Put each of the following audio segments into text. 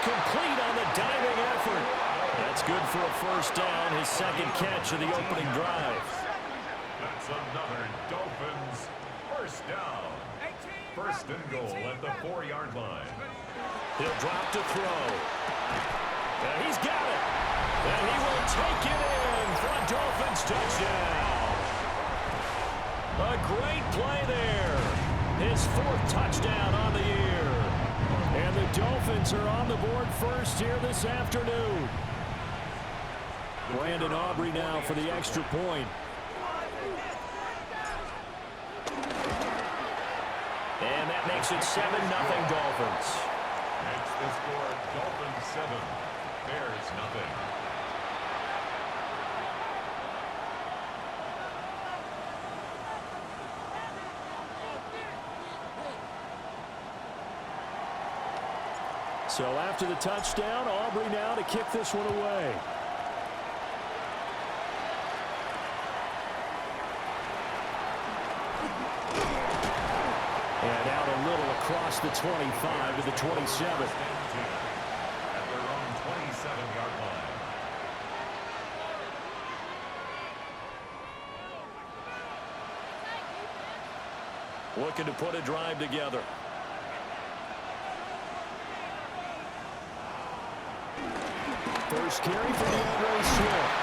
complete on the diving effort. That's good for a first down, his second catch of the opening drive. That's another Dolphins first down. First and goal at the 4-yard line. He'll drop to throw. And he's got it. And he will take it in for a Dolphins touchdown. A great play there. His fourth touchdown on the year. And the Dolphins are on the board first here this afternoon. Brandon Aubrey now for the extra point. And that makes it 7-0 Dolphins. Makes the score Dolphins 7, Bears nothing. So after the touchdown, Aubrey now to kick this one away. And out a little across the 25 to the 27. At their own 27-yard line. Looking to put a drive together. First carry for DeAndre Swift.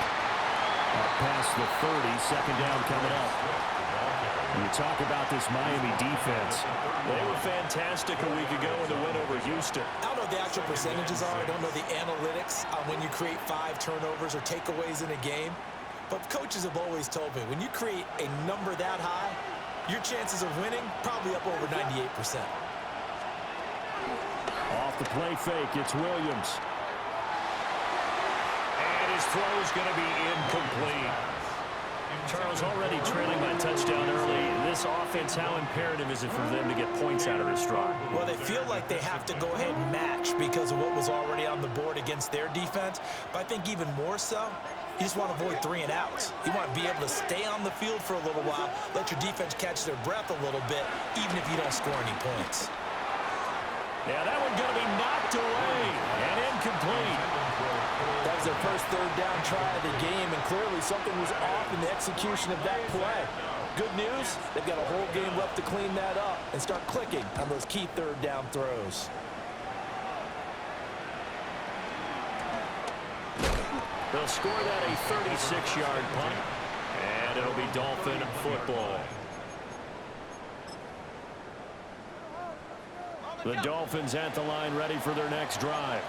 Up past the 30, second down coming up. You talk about this Miami defense. They were fantastic a week ago in the win over Houston. I don't know what the actual percentages are. I don't know the analytics on when you create 5 turnovers or takeaways in a game. But coaches have always told me, when you create a number that high, your chances of winning probably up over 98%. Off the play fake, it's Williams. And his throw is going to be incomplete. Charles, already trailing that touchdown early. This offense, how imperative is it for them to get points out of this drive? Well, they feel like they have to go ahead and match because of what was already on the board against their defense. But I think even more so, you just want to avoid 3 and outs. You want to be able to stay on the field for a little while, let your defense catch their breath a little bit, even if you don't score any points. Yeah, that one's going to be knocked away and incomplete. That was their first third down try of the game, and clearly something was off in the execution of that play. Good news, they've got a whole game left to clean that up and start clicking on those key third down throws. They'll score that a 36-yard punt, and it'll be Dolphin football. The Dolphins at the line ready for their next drive.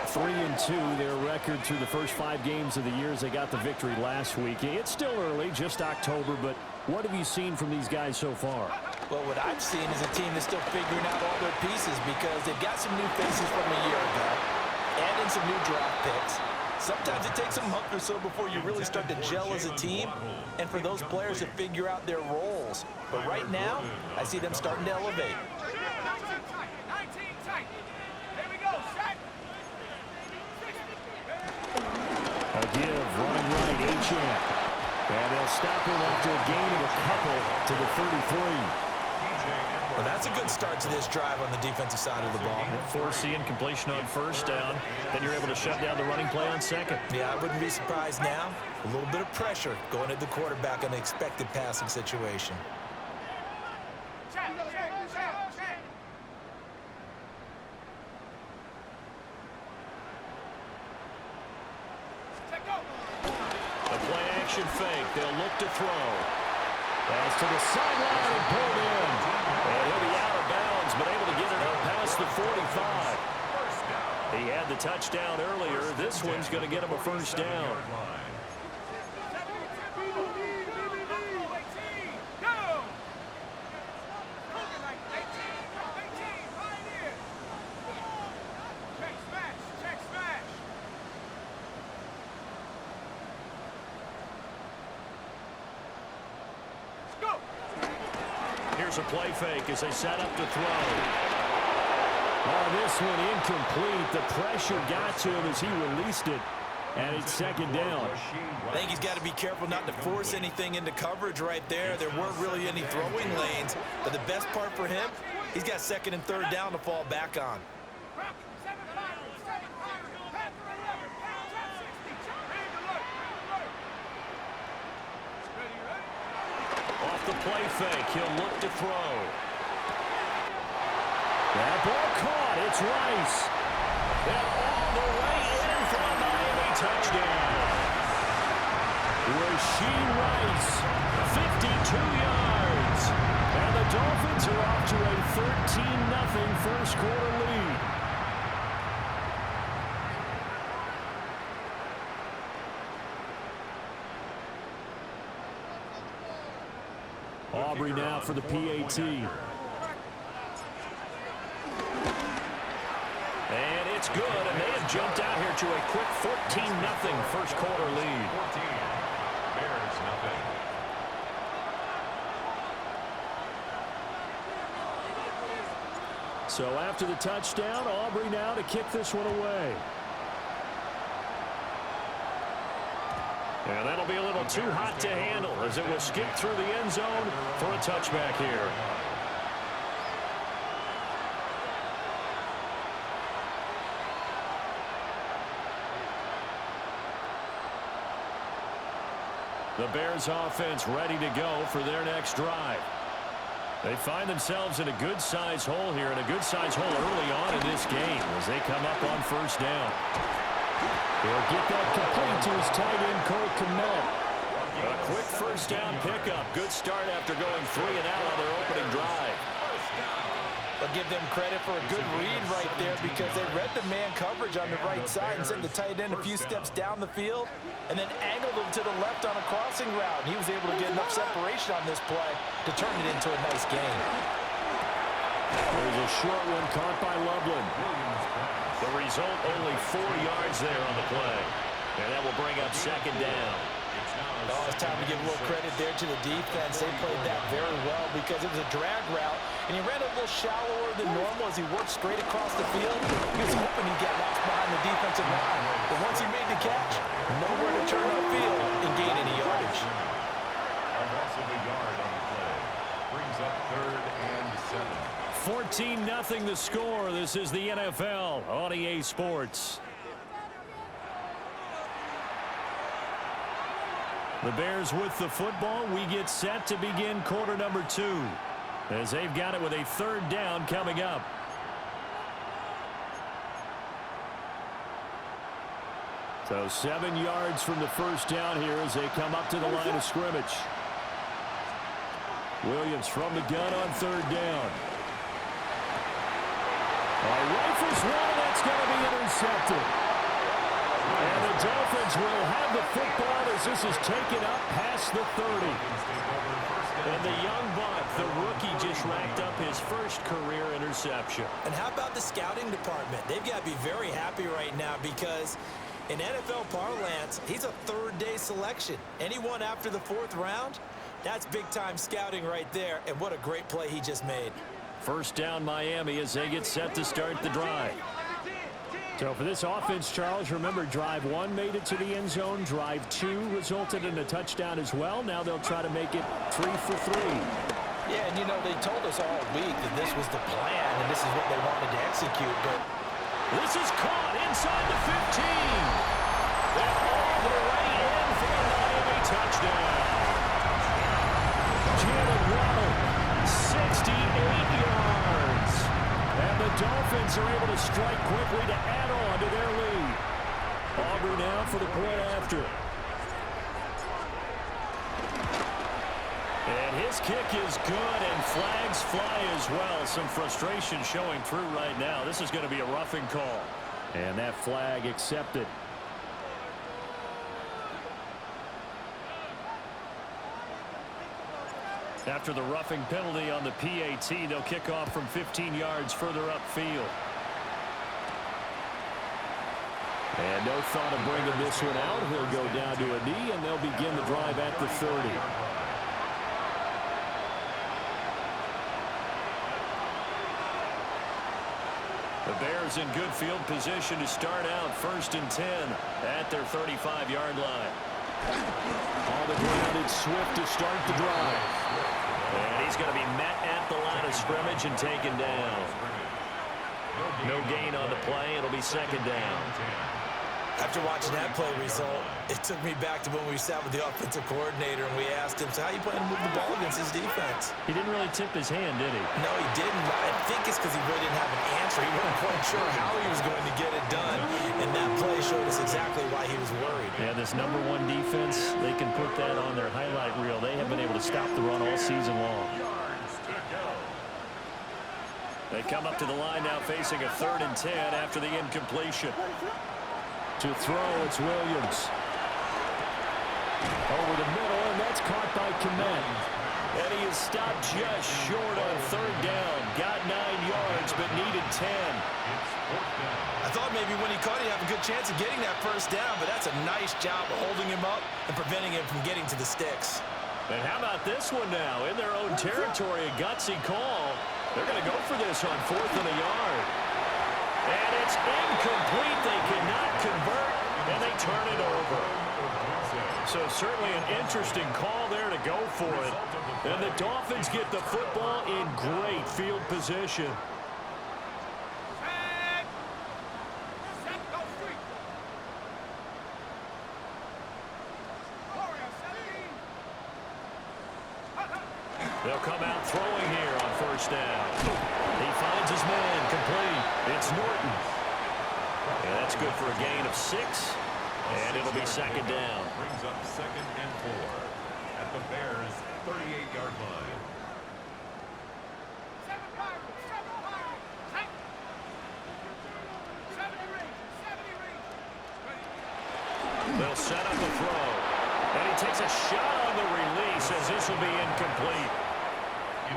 3-2, their record through the first 5 games of the year as they got the victory last week. It's still early, just October, but what have you seen from these guys so far? Well, what I've seen is a team that's still figuring out all their pieces because they've got some new faces from a year ago, add in some new draft picks. Sometimes it takes a month or so before you really start to gel as a team and for those players to figure out their roles. But right now, I see them starting to elevate. A give, running right, Achane. And they'll stop him after a gain of a couple to the 33. Well, that's a good start to this drive on the defensive side of the ball. Forcing completion on first down. Then you're able to shut down the running play on second. Yeah, I wouldn't be surprised now. A little bit of pressure going at the quarterback in an expected passing situation. A play action fake. They'll look to throw. Pass to the sideline and pulled in. And he'll be out of bounds, but able to get it up past the 45. He had the touchdown earlier. This one's going to get him a first down. Here's a play fake as they set up to throw. Oh, this one incomplete. The pressure got to him as he released it, and it's second down. I think he's got to be careful not to force anything into coverage right there. There weren't really any throwing lanes, but the best part for him, he's got second and third down to fall back on. Off the play fake, he'll look to throw. That ball caught. It's Rice. And all the way in for a Miami touchdown. Rasheed Rice, 52 yards. And the Dolphins are off to a 13-0 first quarter lead. Aubrey now for the PAT. And it's good, and they have jumped out here to a quick 14-0 first quarter lead. 14. Bears nothing. So after the touchdown, Aubrey now to kick this one away. And that'll be a little too hot to handle as it will skip through the end zone for a touchback here. The Bears offense ready to go for their next drive. They find themselves in a good-sized hole here, and a good-sized hole early on in this game as they come up on first down. He'll get that complete to his tight end, Cole Kmet. A quick first down pickup. Good start after going 3 and out on their opening drive. I'll give them credit for a good read right there because they read the man coverage on the right side and sent the tight end a few steps down the field and then angled him to the left on a crossing route. And he was able to get enough separation on this play to turn it into a nice gain. There's a short one caught by Loveland. The result, only 4 yards there on the play. And that will bring up second down. Oh, it's time to give a little credit there to the defense. They played that very well because it was a drag route, and he ran a little shallower than normal as he worked straight across the field. He was hoping he'd get lost behind the defensive line. But once he made the catch, nowhere to turn upfield and gain any yardage. A loss of a yard on the play. Brings up 3rd and 7. 14-0 the score. This is the NFL on EA Sports. The Bears with the football. We get set to begin quarter number 2 as they've got it with a 3rd down coming up. So 7 yards from the first down here as they come up to the line of scrimmage. Williams from the gun on 3rd down. Rifles one, that's going to be intercepted. And the Dolphins will have the football as this is taken up past the 30. And the young buck, the rookie, just racked up his first career interception. And how about the scouting department? They've got to be very happy right now because in NFL parlance, he's a 3rd-day selection. Anyone after the 4th round, that's big-time scouting right there. And what a great play he just made. First down Miami as they get set to start the drive. So for this offense, Charles, remember drive 1 made it to the end zone. Drive 2 resulted in a touchdown as well. Now they'll try to make it 3 for 3. Yeah, and you know, they told us all week that this was the plan and this is what they wanted to execute. But this is caught inside the 15. And all the way in for a Miami touchdown. Jalen Waddle, 68 yards. And the Dolphins are able to strike quickly to add on to their lead. Aubrey now for the point after. And his kick is good, and flags fly as well. Some frustration showing through right now. This is going to be a roughing call. And that flag accepted. After the roughing penalty on the PAT, they'll kick off from 15 yards further upfield. And no thought of bringing this one out. He'll go down to a knee, and they'll begin the drive at the 30. The Bears in good field position to start out 1st and 10 at their 35-yard line. On the ground, it's Swift to start the drive. And he's going to be met at the line of scrimmage and taken down. No gain on the play. It'll be second down. After watching that play result, it took me back to when we sat with the offensive coordinator and we asked him, so how you plan to move the ball against his defense? He didn't really tip his hand, did he? No, he didn't. I think it's because he really didn't have an answer. He wasn't quite sure how he was going to get it done, and that play showed us exactly why he was worried. Yeah, this number one defense, they can put that on their highlight reel. They have been able to stop the run all season long. They come up to the line now facing a 3rd and 10 after the incompletion. To throw, it's Williams. Over the middle, and that's caught by Kmet. And he is stopped just short on 3rd down. Got 9 yards, but needed 10. I thought maybe when he caught it, he'd have a good chance of getting that 1st down, but that's a nice job of holding him up and preventing him from getting to the sticks. And how about this one now? In their own territory, a gutsy call. They're going to go for this on 4th and a yard. And it's incomplete. They cannot convert, and they turn it over. So certainly an interesting call there to go for it. And the Dolphins get the football in great field position. They'll come out throwing here on 1st down. He finds his man complete. It's Norton. And that's good for a gain of 6. And it'll be 2nd down. Brings up 2nd and 4 at the Bears' 38-yard line. They'll set up a throw. And he takes a shot on the release as this will be incomplete.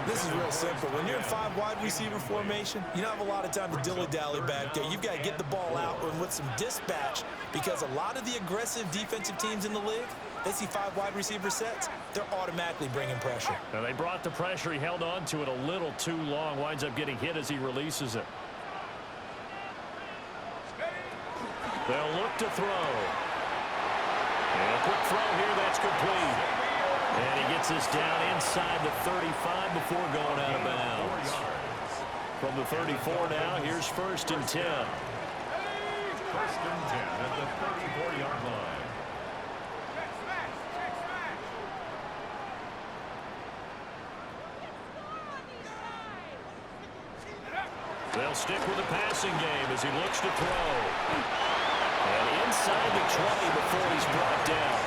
This is real simple. When you're in 5 wide receiver formation, you don't have a lot of time to dilly-dally back there. You've got to get the ball out and with some dispatch, because a lot of the aggressive defensive teams in the league, they see 5 wide receiver sets, they're automatically bringing pressure. Now they brought the pressure. He held on to it a little too long. Winds up getting hit as he releases it. They'll look to throw. And a quick throw here. That's complete. And he gets this down inside the 35 before going out of bounds. From the 34 now, here's 1st and 10. 1st and 10 at the 34-yard line. They'll stick with the passing game as he looks to throw. And inside the 20 before he's brought down.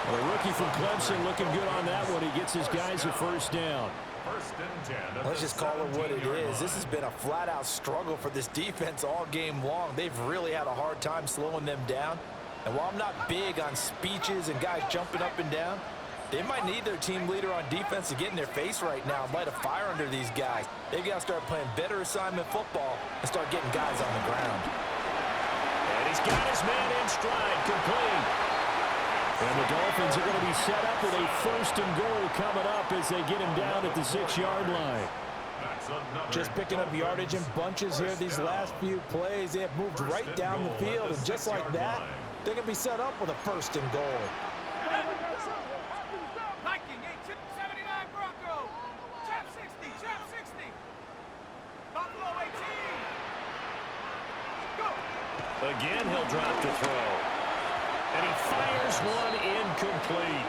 Well, a rookie from Clemson looking good on that one. He gets his guys a 1st down. 1st and 10. Let's just call it what it is. This has been a flat-out struggle for this defense all game long. They've really had a hard time slowing them down. And while I'm not big on speeches and guys jumping up and down, they might need their team leader on defense to get in their face right now and light a fire under these guys. They've got to start playing better assignment football and start getting guys on the ground. And he's got his man in stride, complete. And the Dolphins are going to be set up with a 1st and goal coming up as they get him down at the 6-yard line. Just picking up yardage in bunches here these last few plays. They have moved right down the field, and just like that, they're going to be set up with a 1st and goal. Again, he'll drop to throw. And he fires one incomplete.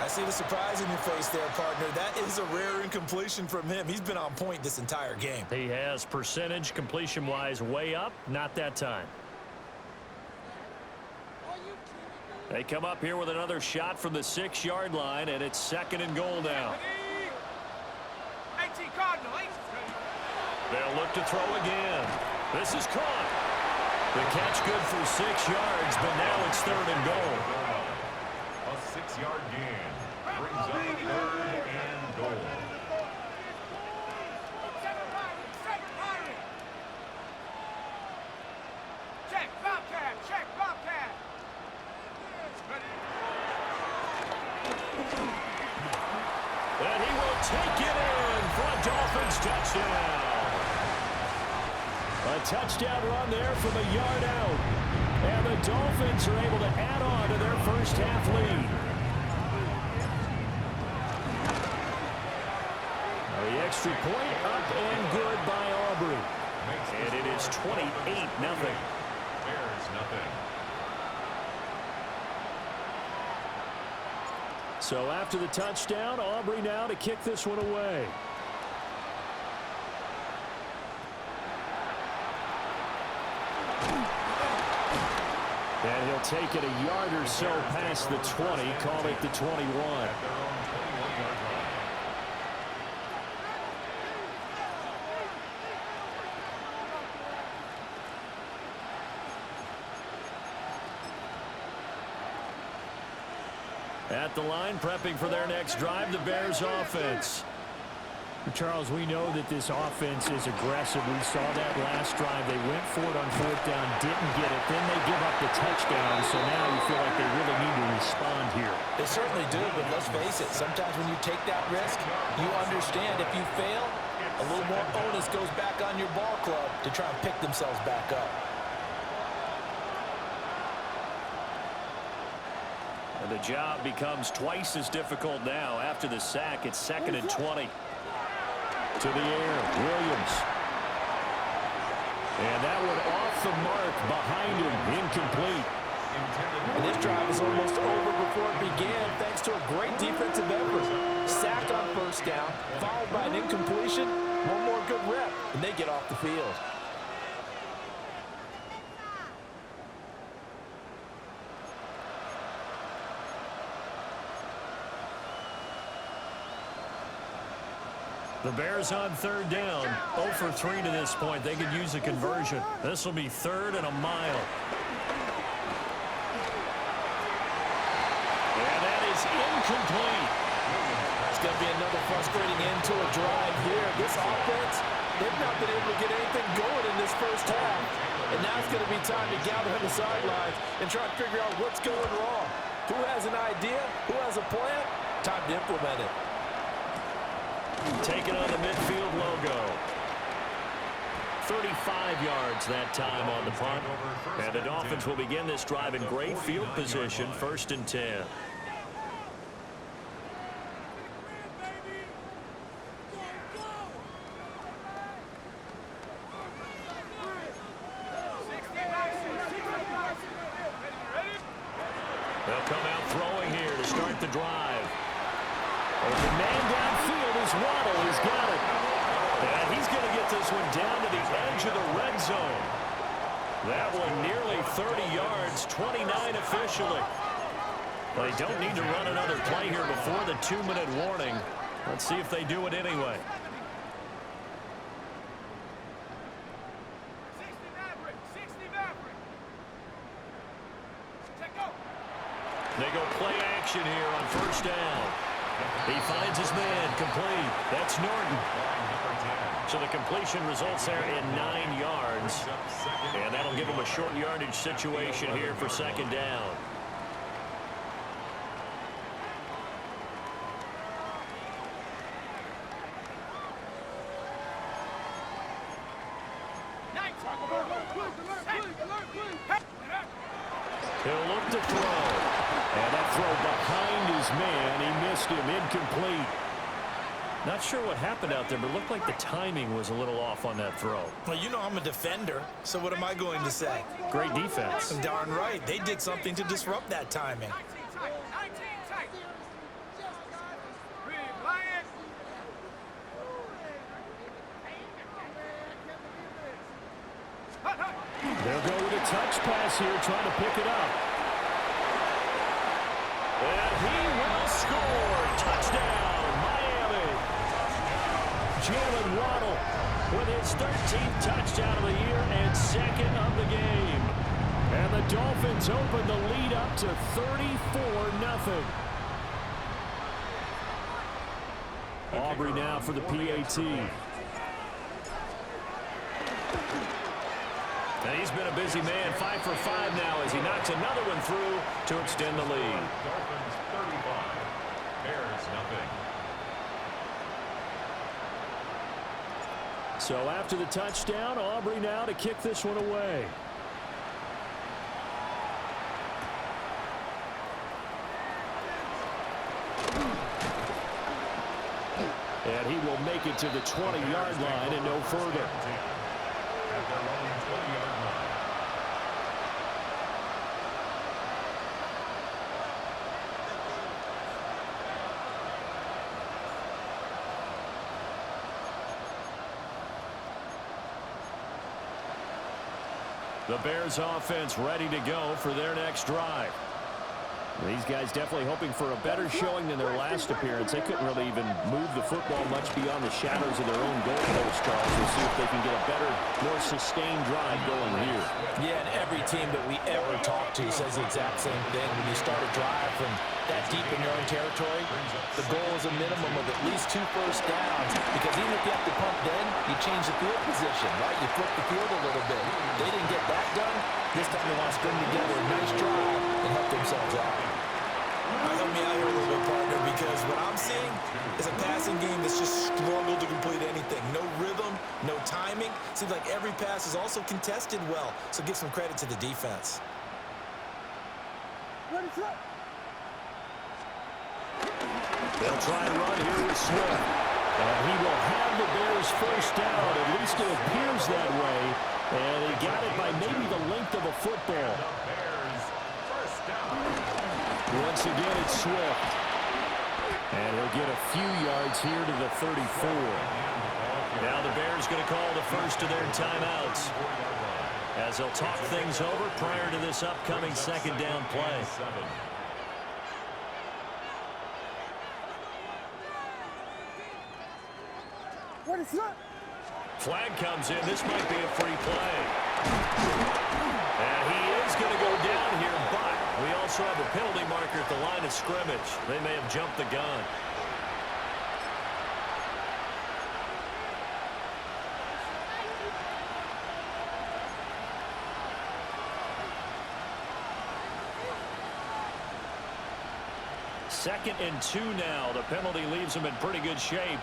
I see the surprise in your face there, partner. That is a rare incompletion from him. He's been on point this entire game. He has percentage completion-wise way up. Not that time. They come up here with another shot from the 6-yard line, and it's 2nd and goal now. They'll look to throw again. This is caught. The catch good for 6 yards, but now it's 3rd and goal. A 6-yard gain brings up 3rd and goal. Check, Bobcat, check, Bobcat. And he will take it in for a Dolphins touchdown. A touchdown run there from a yard out. And the Dolphins are able to add on to their 1st half lead. The extra point up and good by Aubrey. Bears 28-0. Bears nothing. So after the touchdown, Aubrey now to kick this one away. And he'll take it a yard or so past the 20, call it the 21. At the line, prepping for their next drive, the Bears offense. Charles, we know that this offense is aggressive. We saw that last drive. They went for it on fourth down, didn't get it. Then they give up the touchdown, so now you feel like they really need to respond here. They certainly do, but let's face it, sometimes when you take that risk, you understand if you fail, a little more onus goes back on your ball club to try and pick themselves back up. And the job becomes twice as difficult now. After the sack, it's 2nd and 20. To the air, Williams. And that one off the mark behind him, incomplete. And this drive is almost over before it began thanks to a great defensive effort. Sack on first down, followed by an incompletion. One more good rep, and they get off the field. The Bears on third down, 0 for 3 to this point. They could use a conversion. This will be 3rd and a mile. And that is incomplete. It's going to be another frustrating end to a drive here. This offense, they've not been able to get anything going in this first half. And now it's going to be time to gather on the sidelines and try to figure out what's going wrong. Who has an idea? Who has a plan? Time to implement it. Taking on the midfield logo. 35 yards that time on the punt. And the Dolphins will begin this drive in great field position, 1st and 10. They'll come out throwing here to start the drive. Open man downfield is Waddle. He's got it. And he's going to get this one down to the edge of the red zone. That one nearly 30 yards, 29 officially. They don't need to run another play here before the 2-minute warning. Let's see if they do it anyway. They go play action here on first down. He finds his man, complete. That's Norton. So the completion results there in 9 yards. And that'll give him a short yardage situation here for 2nd down. He'll look to throw. And that throw behind his man. He missed him, incomplete. Not sure what happened out there, but it looked like the timing was a little off on that throw. Well, you know I'm a defender, so what am I going to say? Great defense. Darn right. They did something to disrupt that timing. They'll go with a touch pass here, trying to pick it up. And he will score. Touchdown, Miami. Jalen Waddle with his 13th touchdown of the year and 2nd of the game. And the Dolphins open the lead up to 34-0. Aubrey now for the PAT. And he's been a busy man, 5 for 5 now as he knocks another one through to extend the lead. Dolphins 35, Bears nothing. So after the touchdown, Aubrey now to kick this one away. And he will make it to the 20-yard line and no further. At their own The Bears offense ready to go for their next drive. These guys definitely hoping for a better showing than their last appearance. They couldn't really even move the football much beyond the shadows of their own goalpost, Charles. We'll see if they can get a better, more sustained drive going here. Yeah, and every team that we ever talk to says the exact same thing. When you start a drive from that deep in your own territory, the goal is a minimum of at least 2 first downs, because even if you have to punt then, you change the field position, right? You flip the field a little bit. They didn't get that done. This time they want to string together a nice drive and help themselves out. Help me out here a little bit, partner, because what I'm seeing is a passing game that's just struggled to complete anything. No rhythm, no timing. Seems like every pass is also contested well, so give some credit to the defense. They'll try and run here with Swift. And he will have the Bears first down. At least it appears that way. And he got it by maybe the length of a football. Once again, it's Swift. And he'll get a few yards here to the 34. Now the Bears going to call the first of their timeouts, as they'll talk things over prior to this upcoming second down play. Flag comes in. This might be a free play. And he is going to go down here, but we also have a penalty marker at the line of scrimmage. They may have jumped the gun. Second and 2 now. The penalty leaves them in pretty good shape.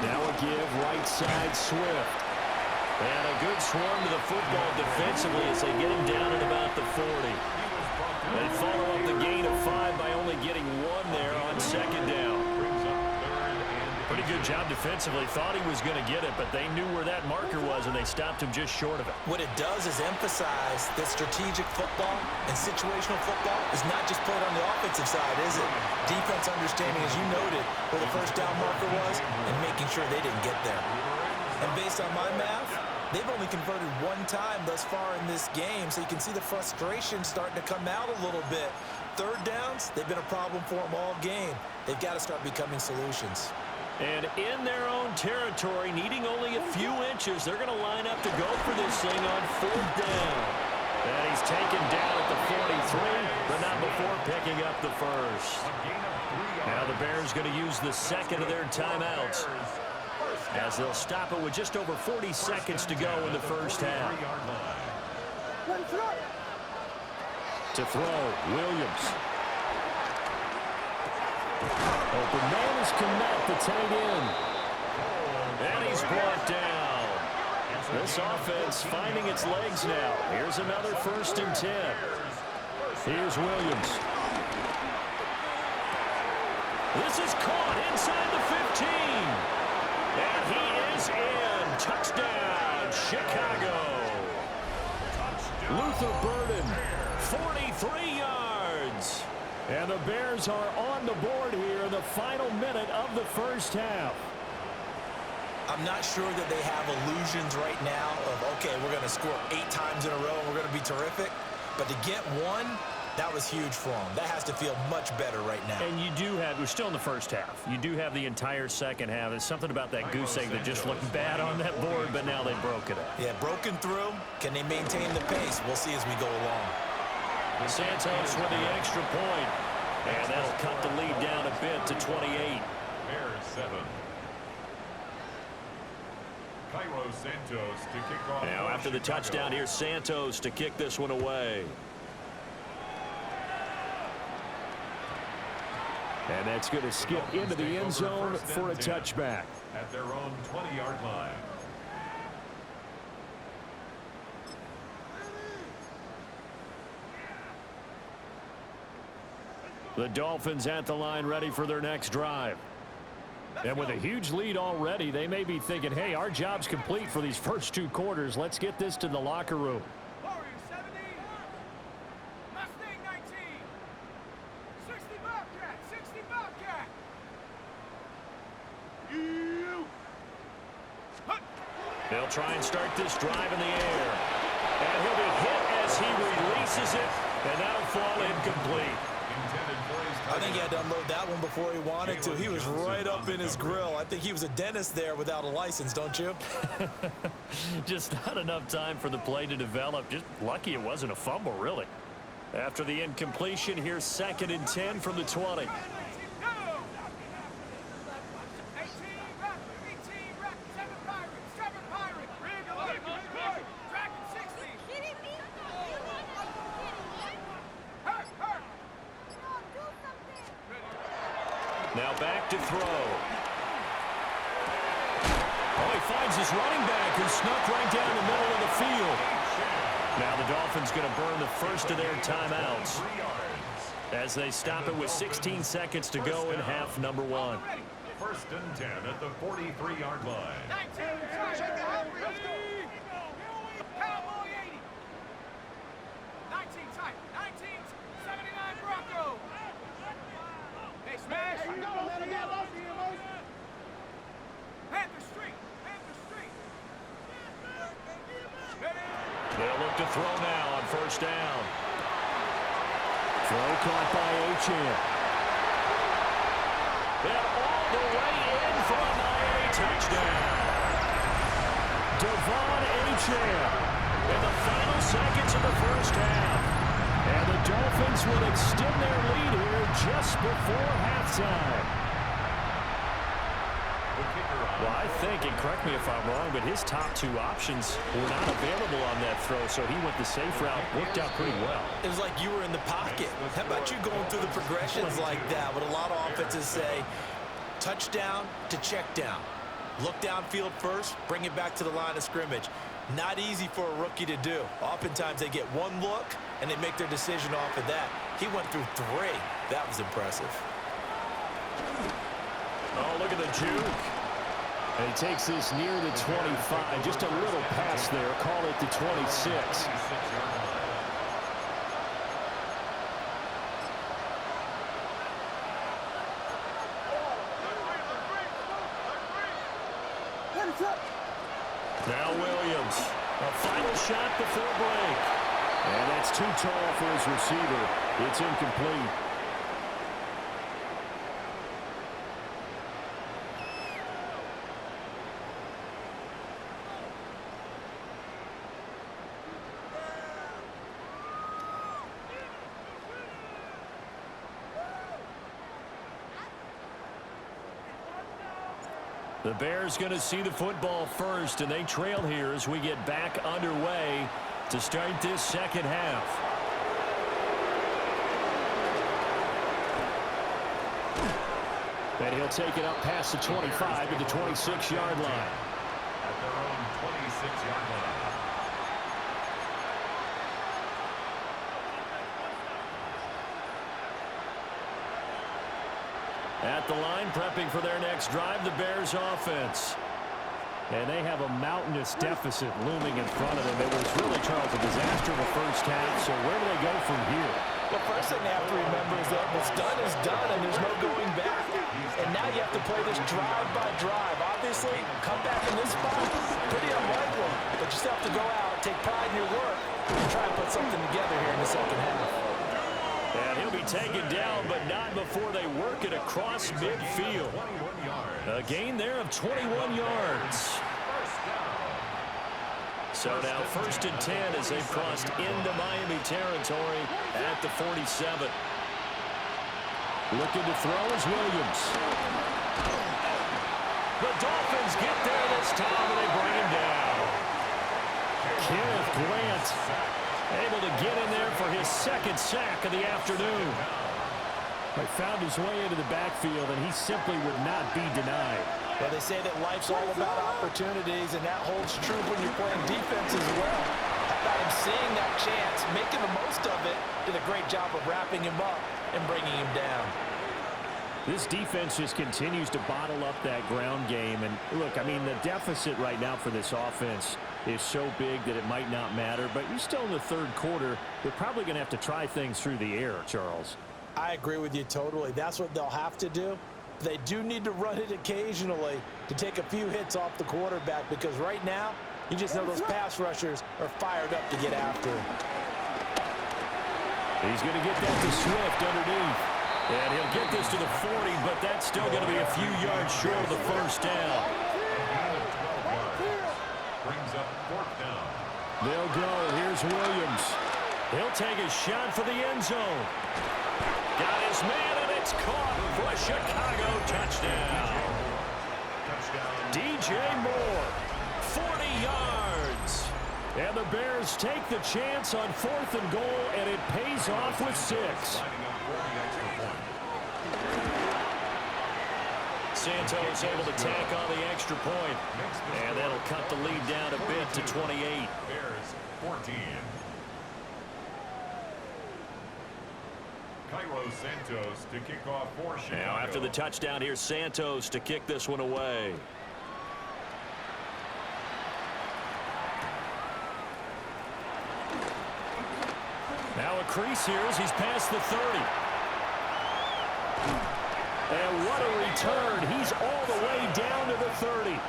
Now a give right side Swift. And a good swarm to the football defensively as they get him down at about the 40. They follow up the gain of 5 by only getting 1 there on second down. Pretty good job defensively. Thought he was going to get it, but they knew where that marker was, and they stopped him just short of it. What it does is emphasize that strategic football and situational football is not just played on the offensive side, is it? Defense understanding, as you noted, where the first down marker was and making sure they didn't get there. And based on my math, they've only converted 1 time thus far in this game, so you can see the frustration starting to come out a little bit. Third downs, they've been a problem for them all game. They've got to start becoming solutions. And in their own territory, needing only a few inches, they're going to line up to go for this thing on 4th down. And he's taken down at the 43, but not before picking up the first. Now the Bears going to use the second of their timeouts, as they'll stop it with just over 40 seconds to go in the first half. To throw, Williams. Open man is Kmet, the tight end. And he's brought down. This offense finding its legs now. Here's another 1st and 10. Here's Williams. This is caught inside the 15. And he is in. Touchdown, Chicago. Luther Burden, 43 yards. And the Bears are on the board here in the final minute of the first half. I'm not sure that they have illusions right now of, okay, we're going to score 8 times in a row and we're going to be terrific. But to get 1, that was huge for them. That has to feel much better right now. And you do have, we're still in the first half. You do have the entire second half. There's something about that goose egg that just looked bad on that board, but now they broke it up. Yeah, broken through. Can they maintain the pace? We'll see as we go along. Santos with the extra point. And that'll cut the lead down a bit to 28. Bears 7. Cairo Santos to kick off. Now after the touchdown, here's Santos to kick this one away. And that's going to skip into the end zone for a touchback. At their own 20-yard line. The Dolphins at the line ready for their next drive. And with a huge lead already, they may be thinking, hey, our job's complete for these first 2 quarters. Let's get this to the locker room. Warriors 70. Mustang 19. 60 Bobcat. 60 Bobcat. You. Hut. They'll try and start this drive in the air. And he'll be hit as he releases it, and that'll fall incomplete. I think he had to unload that one before he wanted to. He was right up in his grill. I think he was a dentist there without a license, don't you? Just not enough time for the play to develop. Just lucky it wasn't a fumble, really. After the incompletion, here's 2nd and 10 from the 20. Now back to throw. Oh, he finds his running back who snuck right down the middle of the field. Now the Dolphins going to burn the first of their timeouts as they stop it with 16 seconds to go in half number 1. 1st and 10 at the 43-yard line. 19, Cowboy 80. 19 tight. 1979 Bronco. Hey, smash. Panther Street. They'll look to throw now on 1st down. Throw caught by Achane. And all the way in for a Miami touchdown. Devon Achane in the final seconds of the 1st half. And the Dolphins will extend their lead here just before halftime. Well, I think, and correct me if I'm wrong, but his top 2 options were not available on that throw, so he went the safe route, worked out pretty well. It was like you were in the pocket. How about you going through the progressions like that? What a lot of offenses say, touchdown to check down. Look downfield first, bring it back to the line of scrimmage. Not easy for a rookie to do. Oftentimes they get one look, and they make their decision off of that. He went through 3. That was impressive. Oh, look at the juke. And he takes this near the 25. Just a little pass there. Call it the 26. Now Williams. A final shot before break. And that's too tall for his receiver. It's incomplete. The Bears going to see the football first, and they trail here as we get back underway to start this 2nd half. And he'll take it up past the 25 to the 26-yard line. At their own 26-yard line. At the line, prepping for their next drive, the Bears offense. And they have a mountainous deficit looming in front of them. It was really, Charles, a disaster in the 1st half, so where do they go from here? The first thing they have to remember is that what's done is done, and there's no going back. And now you have to play this drive by drive. Obviously, come back in this spot, pretty unlikely. But you still have to go out, take pride in your work, and try and put something together here in the 2nd half. And he'll be taken down, but not before they work it across midfield. A gain there of 21 yards. So now 1st and 10 as they've crossed into Miami territory at the 47. Looking to throw is Williams. The Dolphins get there this time, and they bring him down. Kenneth Grant able to get in there for his 2nd sack of the afternoon. He found his way into the backfield, and he simply would not be denied. Well, they say that life's all about opportunities, and that holds true when you're playing defense as well. How about him seeing that chance, making the most of it, did a great job of wrapping him up and bringing him down. This defense just continues to bottle up that ground game. And look, I mean, the deficit right now for this offense is so big that it might not matter. But you're still in the 3rd quarter. They're probably going to have to try things through the air, Charles. I agree with you totally. That's what they'll have to do. They do need to run it occasionally to take a few hits off the quarterback, because right now, you just know those pass rushers are fired up to get after him. He's going to get that to Swift underneath. And he'll get this to the 40, but that's still going to be a few yards short of the first down. Brings up fourth down. They'll go. Here's Williams. He'll take a shot for the end zone. Got his man, and it's caught for a Chicago touchdown. DJ Moore, 40 yards. And the Bears take the chance on 4th and goal, and it pays off with 6. Santos able to tack on the extra point, and that'll cut the lead down a bit to 28. Bears 14. Cairo Santos to kick off for Chicago. Now after the touchdown, here's Santos to kick this one away. Now a crease here as he's past the 30. And what a return. He's all the way down to the 30.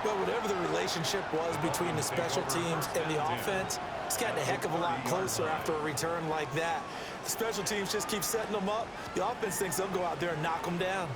Well, whatever the relationship was between the special teams and the offense, it's gotten a heck of a lot closer after a return like that. The special teams just keep setting them up. The offense thinks they'll go out there and knock them down.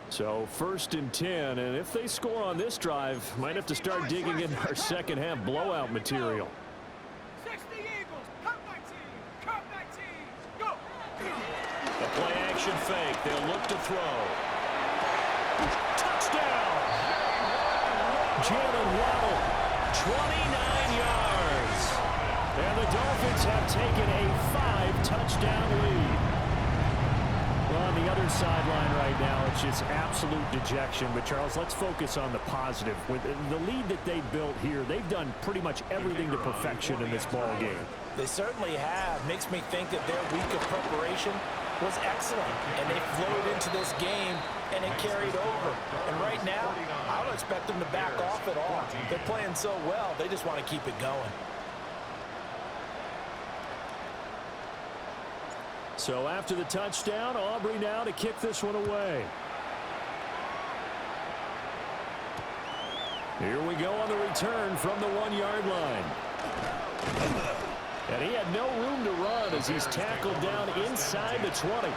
So 1st and 10, and if they score on this drive, might have to start digging into our second half blowout material. 60 Eagles, come 19, come 19, go! A play action fake, they'll look to throw. Touchdown! Jalen Waddle, 29 yards. And the Dolphins have taken a 5-touchdown lead. Well, on the other sideline right now, it's just absolute dejection. But, Charles, let's focus on the positive. With the lead that they built here, they've done pretty much everything to perfection in this ball game. They certainly have. Makes me think that their week of preparation was excellent. And they flowed into this game, and it carried over. And right now, I don't expect them to back off at all. They're playing so well, they just want to keep it going. So after the touchdown, Aubrey now to kick this one away. Here we go on the return from the 1-yard line. And he had no room to run as he's tackled down inside the 20.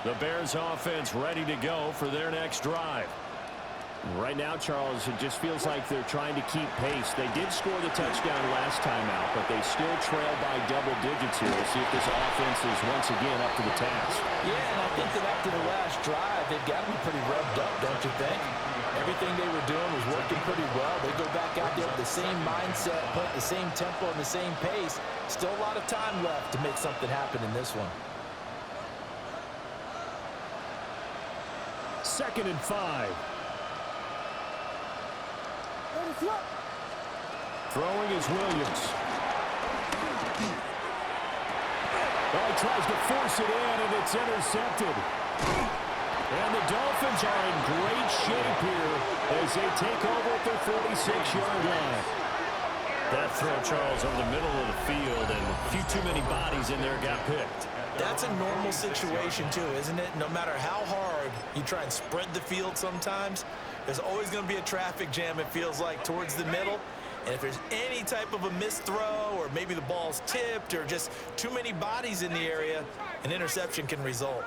The Bears offense ready to go for their next drive. Right now, Charles, it just feels like they're trying to keep pace. They did score the touchdown last time out, but they still trail by double digits here. We'll see if this offense is once again up to the task. Yeah, and I think that after the last drive, they've got to be pretty revved up, don't you think? Everything they were doing was working pretty well. They go back out there with the same mindset, put the same tempo and the same pace. Still a lot of time left to make something happen in this one. 2nd and 5. Throwing is Williams. Well, he tries to force it in, and it's intercepted. And the Dolphins are in great shape here as they take over at their 46-yard line. That throw, Charles, over the middle of the field, and a few too many bodies in there got picked. That's a normal situation, too, isn't it? No matter how hard you try and spread the field sometimes, there's always going to be a traffic jam, it feels like, towards the middle. And if there's any type of a missed throw, or maybe the ball's tipped, or just too many bodies in the area, an interception can result.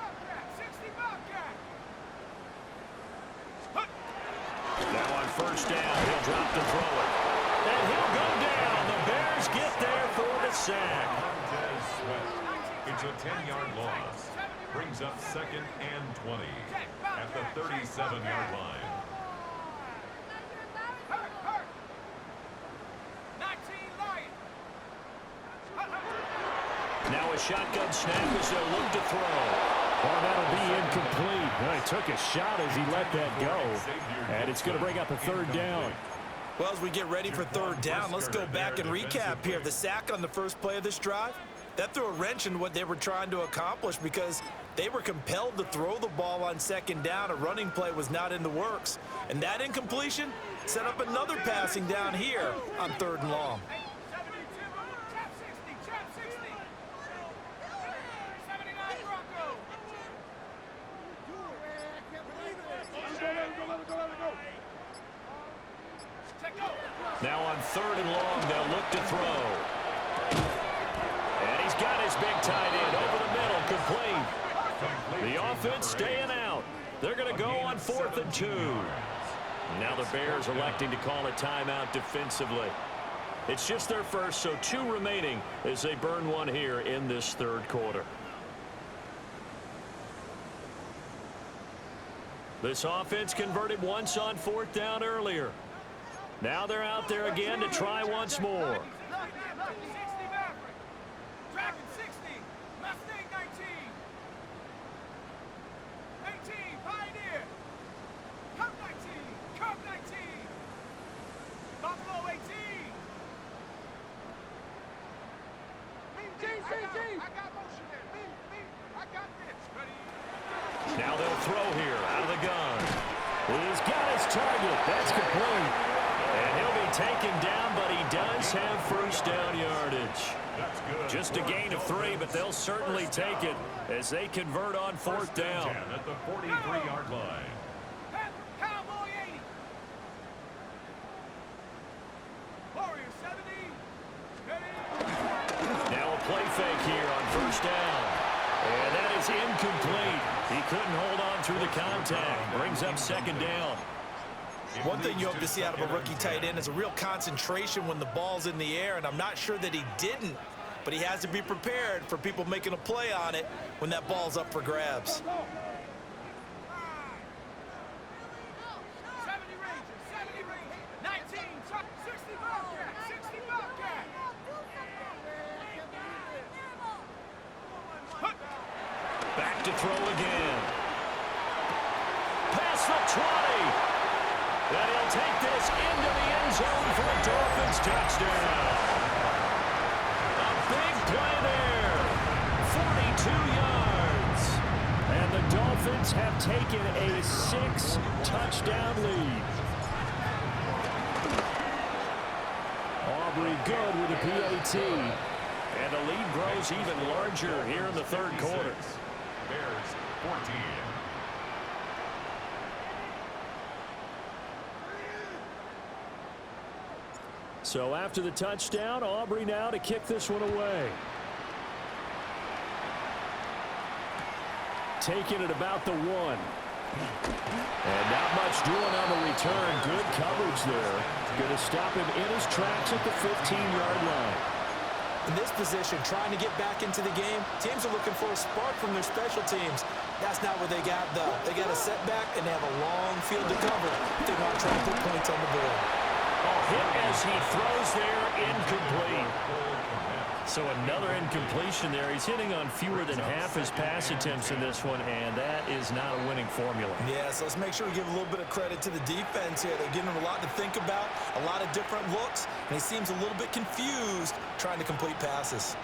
Now on 1st down, he'll drop to throw it. And he'll go down. The Bears get there for the sack. It's a 10-yard loss. Brings up 2nd and 20 at the 37-yard line. Now a shotgun snap as they'll look to throw. Oh, that'll be incomplete. Well, he took a shot as he let that go. And it's going to bring up a third down. Well, as we get ready for third down, let's go back and recap here. The sack on the first play of this drive, that threw a wrench in what they were trying to accomplish because they were compelled to throw the ball on second down. A running play was not in the works. And that incompletion set up another passing down here on third and long. Now on third and long, they'll look to throw. And he's got his big tight end over the middle, complete. The offense staying out. They're going to go on 4th and 2. Now the Bears electing to call a timeout defensively. It's just their first, so 2 remaining as they burn one here in this third quarter. This offense converted once on 4th down earlier. Now they're out there again to try once more. Dragon 60, Mustang 19, 18, Pioneer, Cup 19, Cup 19, Buffalo 18. I got motion there. I got this. Ready? Now they'll throw here out of the gun. He's got his target. That's complete. And he'll be taken down, but he does have first down yardage. Just a gain of 3, but they'll certainly take it as they convert on 4th down. At the 43-yard line. Cowboy 80. Warrior 70. Ready? Now a play fake here on first down. And that is incomplete. He couldn't hold on through the contact. Brings up second down. One thing you hope to see out of a rookie tight end is a real concentration when the ball's in the air, and I'm not sure that he didn't, but he has to be prepared for people making a play on it when that ball's up for grabs. 70 Rangers, 70 Rangers, 19, 60 Bobcat, 60 Bobcat. Back to throw again. Pass for 20. And he'll take this into the end zone for a Dolphins touchdown. A big play there. 42 yards. And the Dolphins have taken a 6-touchdown lead. Aubrey good with a PAT. And the lead grows even larger here in the third quarter. Bears 14. So after the touchdown, Aubrey now to kick this one away. Taking it about the 1. And not much doing on the return. Good coverage there. Going to stop him in his tracks at the 15-yard line. In this position, trying to get back into the game, teams are looking for a spark from their special teams. That's not what they got, though. They got a setback, and they have a long field to cover if they want to try and put points on the board. Hit as he throws there, incomplete. So another incompletion there. He's hitting on fewer than half his pass attempts in this one, and that is not a winning formula. Yeah, so let's make sure we give a little bit of credit to the defense here. They're giving him a lot to think about, a lot of different looks, and he seems a little bit confused trying to complete passes.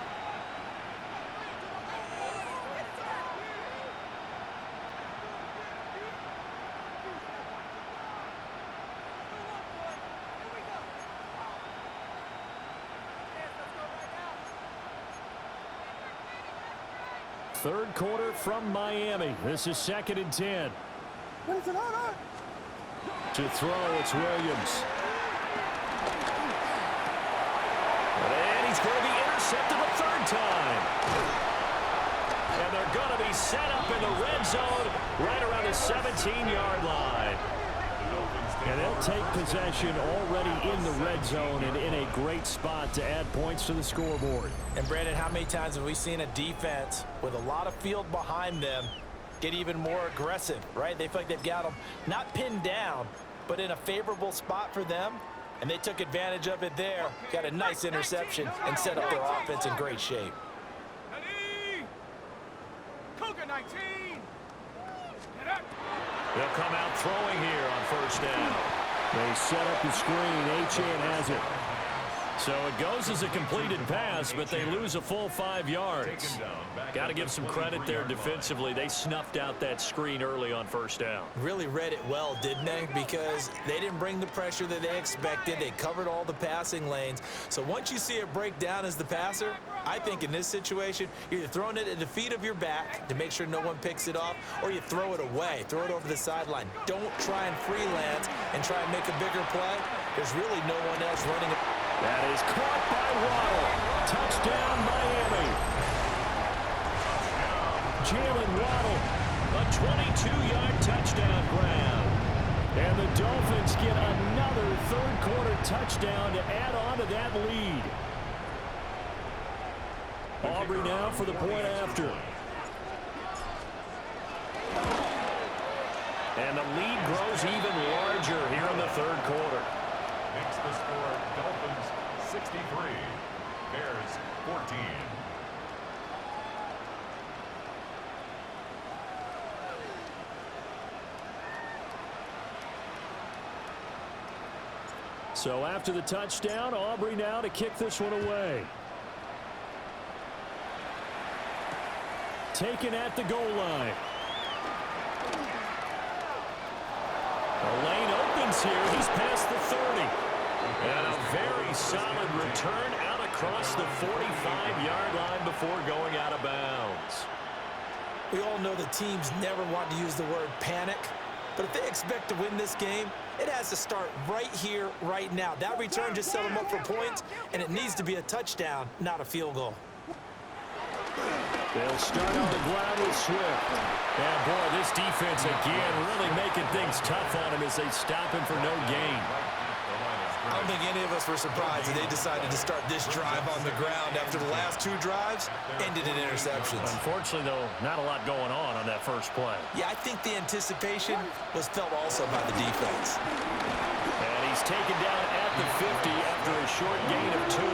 Third quarter from Miami. This is 2nd and 10. To throw, it's Williams. And he's going to be intercepted a third time. And they're going to be set up in the red zone right around the 17-yard line. And they'll take possession already in the red zone and in a great spot to add points to the scoreboard. And Brandon, how many times have we seen a defense with a lot of field behind them get even more aggressive, right? They feel like they've got them not pinned down, but in a favorable spot for them. And they took advantage of it there, got a nice interception, and set up their offense in great shape. Ready? Cougar 19. They'll come out throwing here on first down. They set up the screen. Achane has it. So it goes as a completed pass, but they lose a full 5 yards. Got to give some credit there defensively. They snuffed out that screen early on first down. Really read it well, didn't they? Because they didn't bring the pressure that they expected. They covered all the passing lanes. So once you see it break down as the passer, I think in this situation, you're either throwing it at the feet of your back to make sure no one picks it off, or you throw it away. Throw it over the sideline. Don't try and freelance and try and make a bigger play. There's really no one else running it. That is caught by Waddle. Touchdown, Miami. Jalen Waddle, a 22-yard touchdown grab. And the Dolphins get another third-quarter touchdown to add on to that lead. Aubrey now for the point after. And the lead grows even larger here in the third quarter. Makes the score Dolphins 63, Bears 14. So after the touchdown, Aubrey now to kick this one away. Taken at the goal line. The lane opens here. He's past the 30. And a very solid return out across the 45-yard line before going out of bounds. We all know the teams never want to use the word panic, but if they expect to win this game, it has to start right here, right now. That return just set them up for points, and it needs to be a touchdown, not a field goal. They'll start on the ground with Swift. And boy, this defense again really making things tough on him as they stop him for no gain. I don't think any of us were surprised that they decided to start this drive on the ground after the last 2 drives ended in interceptions. Unfortunately, though, not a lot going on that first play. Yeah, I think the anticipation was felt also by the defense. And he's taken down at the 50 after a short gain of 2.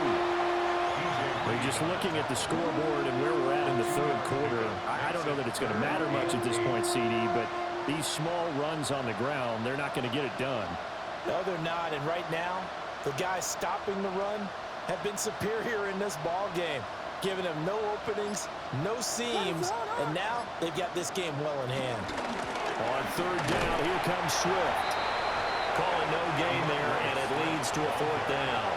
We're just looking at the scoreboard and where we're at in the third quarter. I don't know that it's going to matter much at this point, CD, but these small runs on the ground, they're not going to get it done. No, they're not, and right now, the guys stopping the run have been superior in this ball game, giving them no openings, no seams, and now they've got this game well in hand. On third down, here comes Swift. Calling no gain there, and it leads to a fourth down.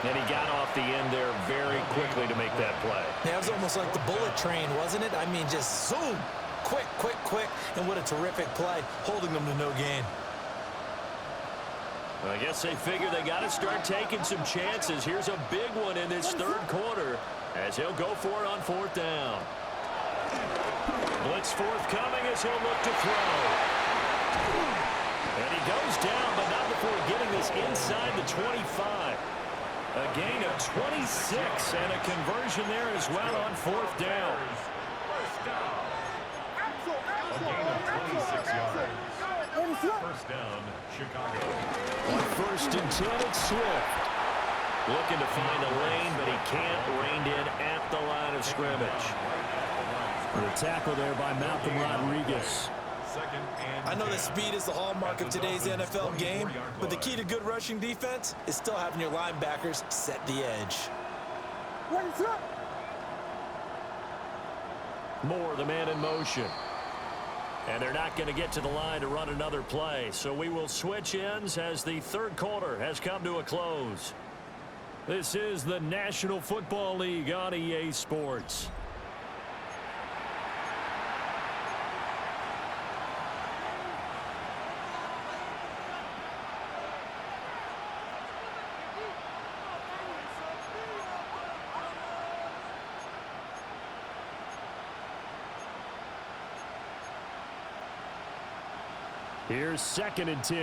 And he got off the end there very quickly to make that play. Yeah, it was almost like the bullet train, wasn't it? I mean, just zoom, quick, quick, quick, and what a terrific play, holding them to no gain. I guess they figure they got to start taking some chances. Here's a big one in this third quarter as he'll go for it on fourth down. Blitz forthcoming as he'll look to throw. And he goes down, but not before getting this inside the 25. A gain of 26 and a conversion there as well on fourth down. A gain of 26 yards. First down, Chicago. On first and 10, it's Swift. Looking to find a lane, but he can't. Reined in at the line of scrimmage. The tackle there by Malcolm Rodriguez. I know that speed is the hallmark of today's NFL game, but the key to good rushing defense is still having your linebackers set the edge. Moore, the man in motion. And they're not going to get to the line to run another play. So we will switch ends as the third quarter has come to a close. This is the National Football League on EA Sports. Here's second and 10.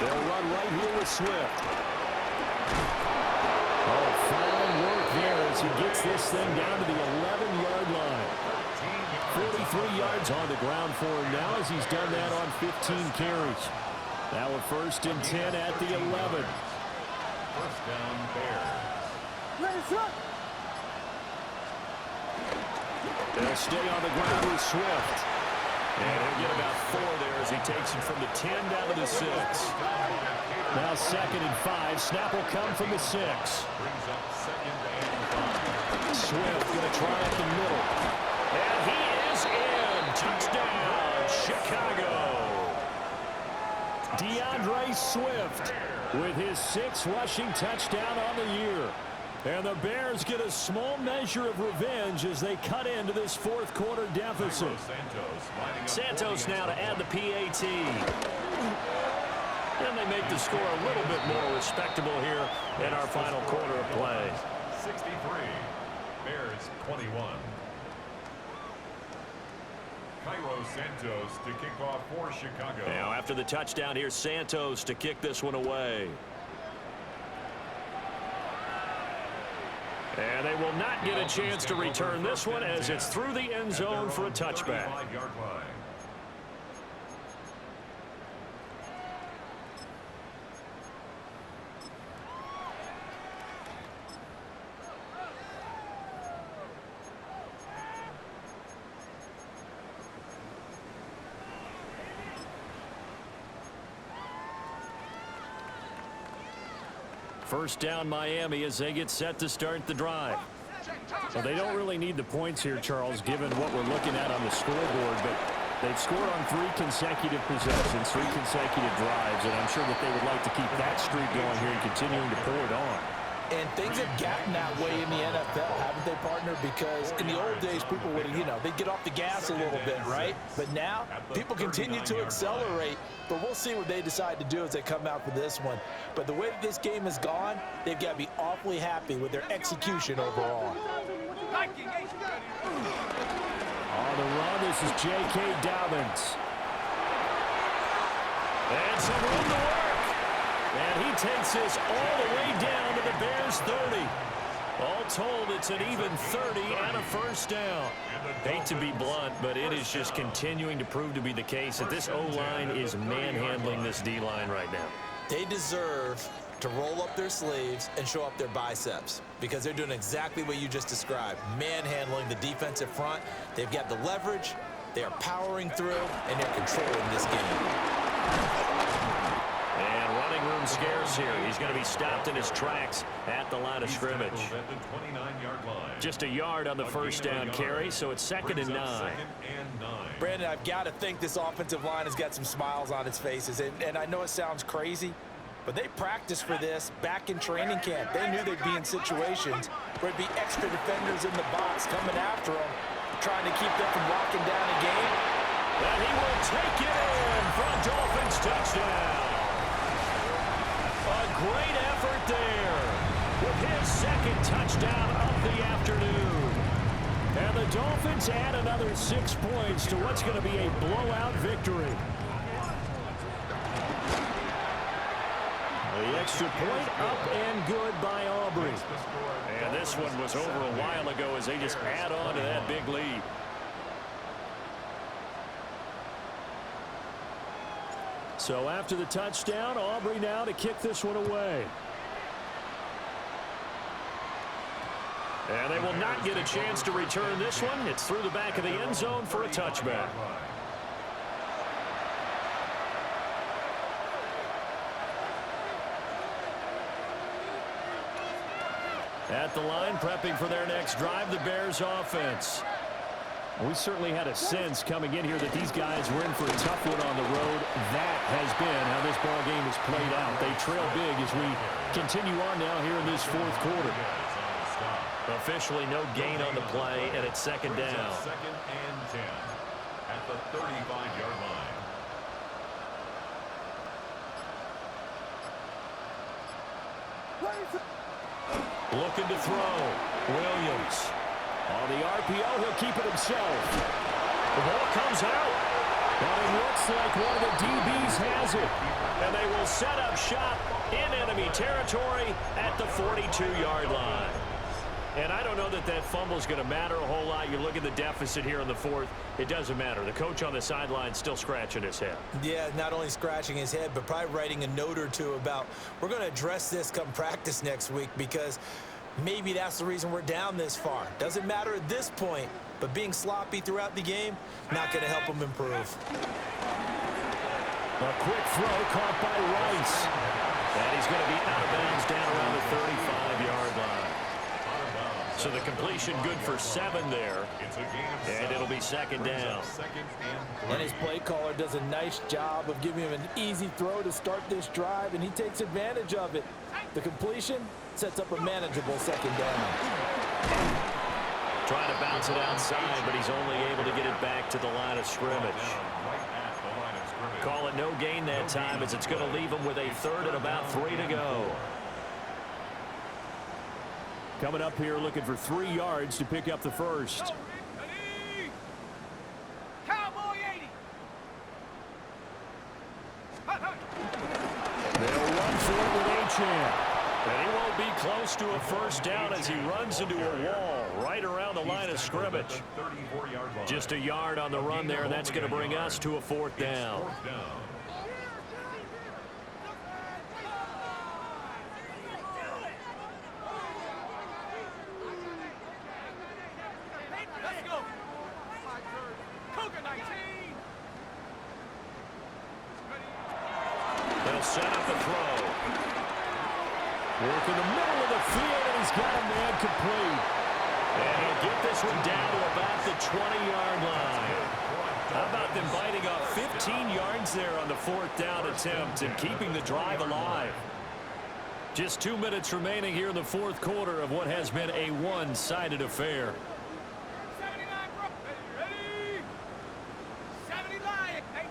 They'll run right here with Swift. Oh, fine work there as he gets this thing down to the 11-yard line. 43 yards on the ground for him now as he's done that on 15 carries. Now a first and 10 at the 11. First down, Bears. They'll stay on the ground with Swift. And he'll get about 4 there as he takes it from the 10 down to the 6. Now 2nd and 5. Snap will come from the 6. Brings up 2nd and 5. Swift going to try at the middle. And he is in. Touchdown, Chicago. DeAndre Swift with his 6th rushing touchdown on the year. And the Bears get a small measure of revenge as they cut into this 4th quarter deficit. Santos now to add the PAT. And they make the score a little bit more respectable here in our final quarter of play. 63, Bears 21. Cairo Santos to kick off for Chicago. Now after the touchdown, here's Santos to kick this one away. And they will not get a chance to return this one as it's through the end zone for a touchback. First down Miami as they get set to start the drive. Well, they don't really need the points here, Charles, given what we're looking at on the scoreboard, but they've scored on 3 consecutive possessions, 3 consecutive drives, and I'm sure that they would like to keep that streak going here and continuing to pour it on. And things have gotten that way in the NFL, haven't they, partner? Because in the old days, people would, they'd get off the gas a little bit, right? But now, people continue to accelerate. But we'll see what they decide to do as they come out for this one. But the way that this game has gone, they've got to be awfully happy with their execution overall. On the run, this is J.K. Dobbins. And some room to work. And he takes this all the way down to the Bears' 30. All told, it's an even 30 and a first down. Hate to be blunt, but it is just continuing to prove to be the case that this O-line is manhandling this D-line right now. They deserve to roll up their sleeves and show up their biceps because they're doing exactly what you just described, manhandling the defensive front. They've got the leverage, they are powering through, and they're controlling this game. And running room scarce here. He's going to be stopped in his tracks at the line of scrimmage. Just a yard on the first down carry, so it's 2nd and 9. Brandon, I've got to think this offensive line has got some smiles on its faces. And I know it sounds crazy, but they practiced for this back in training camp. They knew they'd be in situations where it'd be extra defenders in the box coming after them, trying to keep them from locking down a game. And he will take it in for a Dolphins touchdown. A great effort there with his 2nd touchdown of the afternoon. And the Dolphins add another 6 points to what's going to be a blowout victory. The extra point up and good by Aubrey. And this one was over a while ago as they just add on to that big lead. So after the touchdown, Aubrey now to kick this one away. And they will not get a chance to return this one. It's through the back of the end zone for a touchback. At the line, prepping for their next drive, the Bears offense. We certainly had a sense coming in here that these guys were in for a tough one on the road. That has been how this ball game has played out. They trail big as we continue on now here in this 4th quarter. Officially no gain on the play, and it's 2nd down. 2nd and 10 at the 35-yard line. Looking to throw. Williams. On the RPO, he'll keep it himself. The ball comes out. And it looks like one of the DBs has it. And they will set up shop in enemy territory at the 42-yard line. And I don't know that that fumble is going to matter a whole lot. You look at the deficit here in the 4th. It doesn't matter. The coach on the sideline still scratching his head. Yeah, not only scratching his head, but probably writing a note or two about we're going to address this come practice next week because maybe that's the reason we're down this far. Doesn't matter at this point. but being sloppy throughout the game, not going to help him improve. A quick throw caught by Rice. And he's going to be out of bounds down around the 35-yard line. So the completion good for 7 there. And it'll be second down. And his play caller does a nice job of giving him an easy throw to start this drive, and he takes advantage of it. The completion sets up a manageable second down. Trying to bounce it outside, but he's only able to get it back to the line of scrimmage. Call it no gain that time, as it's going to leave him with a 3rd and about 3 to go. Coming up here looking for 3 yards to pick up the first. Cowboy 80. They'll run for it with Achane. And he won't be close to a first down as he runs into a wall right around the line of scrimmage. Just a yard on the run there, and that's going to bring us to a 4th down. Let's go. Cougar 19. They'll set up the throw. Work in the middle of the field, and he's got a man complete. And he'll get this one down to about the 20-yard line. How about them biting off 15 yards there on the 4th down attempt and keeping the drive alive? Just 2 minutes remaining here in the 4th quarter of what has been a one-sided affair. 79, bro. Ready? 70 Lion. 18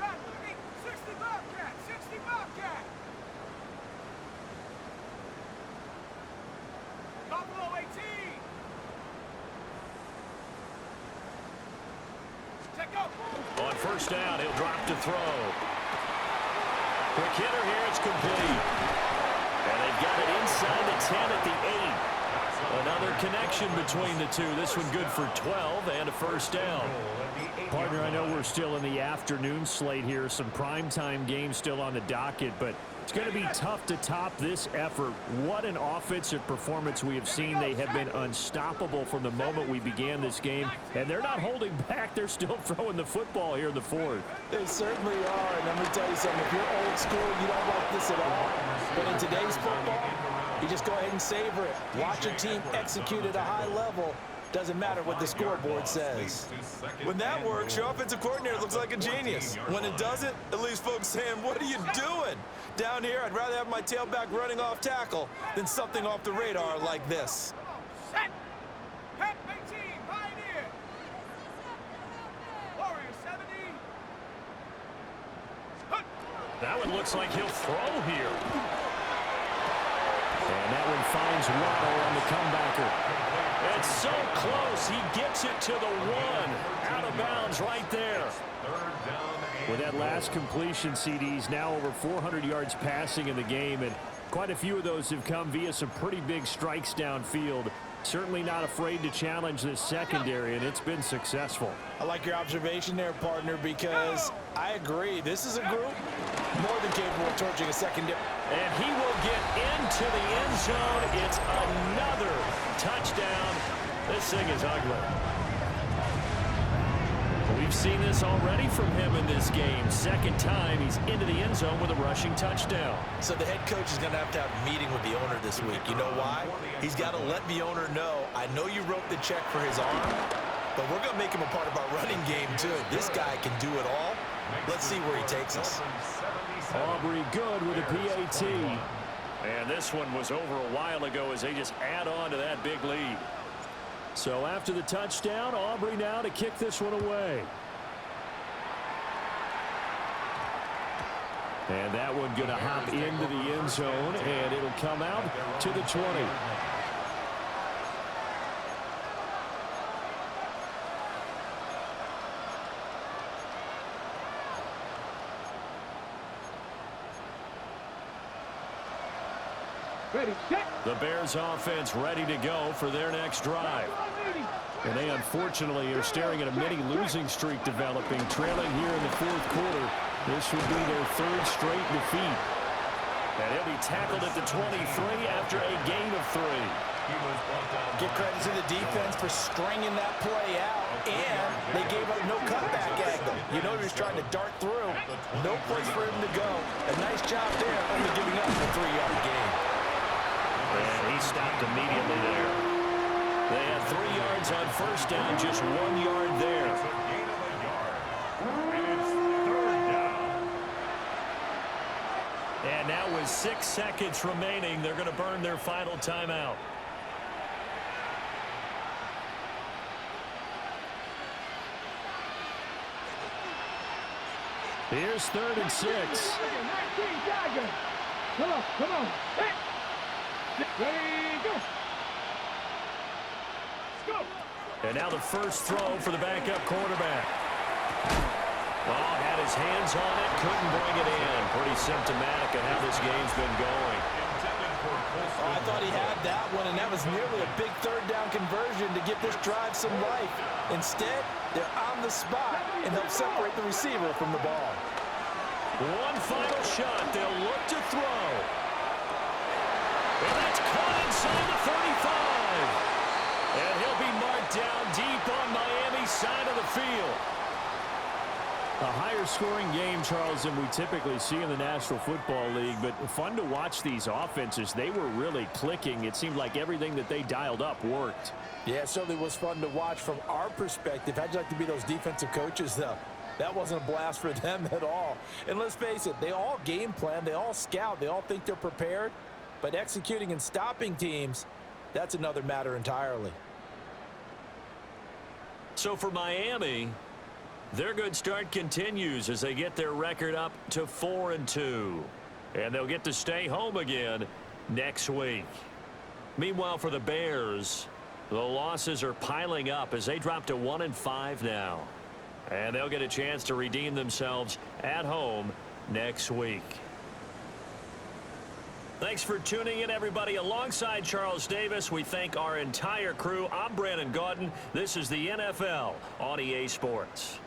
Rock. 60 Bobcat. 60 Bobcat. Buffalo 18. Check go. On first down, he'll drop to throw. Quick hitter here, it's complete. And they've got it inside the 10 at the 8. Another connection between the two. This one good for 12 and a first down. Partner, I know we're still in the afternoon slate here. Some primetime games still on the docket, but it's going to be tough to top this effort. What an offensive performance we have seen. They have been unstoppable from the moment we began this game, and they're not holding back. They're still throwing the football here in the 4th. They certainly are, and let me tell you something. If you're old school, you don't like this at all. But in today's football, you just go ahead and savor it. Watch your team execute at a high level. Doesn't matter what the scoreboard says. When that works, your offensive coordinator looks like a genius. When it doesn't, it leaves folks saying, what are you doing? Down here, I'd rather have my tailback running off tackle than something off the radar like this. Set. Pep 18. Pioneer. Warrior 70. That one looks like he'll throw here. And that one finds Waddle on the comebacker. It's so close. He gets it to the 1. Out of bounds right there. With that last completion, CD's now over 400 yards passing in the game, and quite a few of those have come via some pretty big strikes downfield. Certainly not afraid to challenge this secondary, and it's been successful. I like your observation there, partner, because I agree. This is a group more than capable of torching a secondary. And he will get into the end zone. It's another touchdown. This thing is ugly. We've seen this already from him in this game. Second time he's into the end zone with a rushing touchdown. So the head coach is going to have a meeting with the owner this week. You know why? He's got to let the owner know, I know you wrote the check for his arm, but we're going to make him a part of our running game too. This guy can do it all. Let's see where he takes us. Aubrey good with a PAT. And this one was over a while ago as they just add on to that big lead. So after the touchdown, Aubrey now to kick this one away. And that one going to hop into the end zone, and it'll come out to the 20. Ready, set. The Bears offense ready to go for their next drive. And they unfortunately are staring at a mini losing streak developing, trailing here in the 4th quarter. This would be their 3rd straight defeat. And he'll be tackled at the 23 after a gain of 3. Give credit to the defense for stringing that play out, and they gave up no cutback angle. You know he was trying to dart through. No place for him to go. A nice job there, only giving up a 3-yard gain. And he stopped immediately there. They had 3 yards on first down, just 1 yard there. It's a gain of a yard. And it's 3rd down. And now with 6 seconds remaining, they're going to burn their final timeout. Here's 3rd and 6. 19, Tiger. Come on. Hey. Ready, go. Let's go. And now the first throw for the backup quarterback. Oh, had his hands on it, couldn't bring it in. Pretty symptomatic of how this game's been going. Oh, I thought he had that one, and that was nearly a big 3rd down conversion to give this drive some life. Instead, they're on the spot and help separate the receiver from the ball. One final shot. They'll look to throw. And that's caught inside the 35. And he'll be marked down deep on Miami's side of the field. A higher scoring game, Charles, than we typically see in the National Football League, but fun to watch these offenses. They were really clicking. It seemed like everything that they dialed up worked. Yeah, it certainly was fun to watch from our perspective. How'd you like to be those defensive coaches, though? That wasn't a blast for them at all. And let's face it, they all game plan, they all scout, they all think they're prepared, but executing and stopping teams, that's another matter entirely. So for Miami, their good start continues as they get their record up to 4-2. And they'll get to stay home again next week. Meanwhile, for the Bears, the losses are piling up as they drop to 1-5 now. And they'll get a chance to redeem themselves at home next week. Thanks for tuning in, everybody. Alongside Charles Davis, we thank our entire crew. I'm Brandon Gaudin. This is the NFL on EA Sports.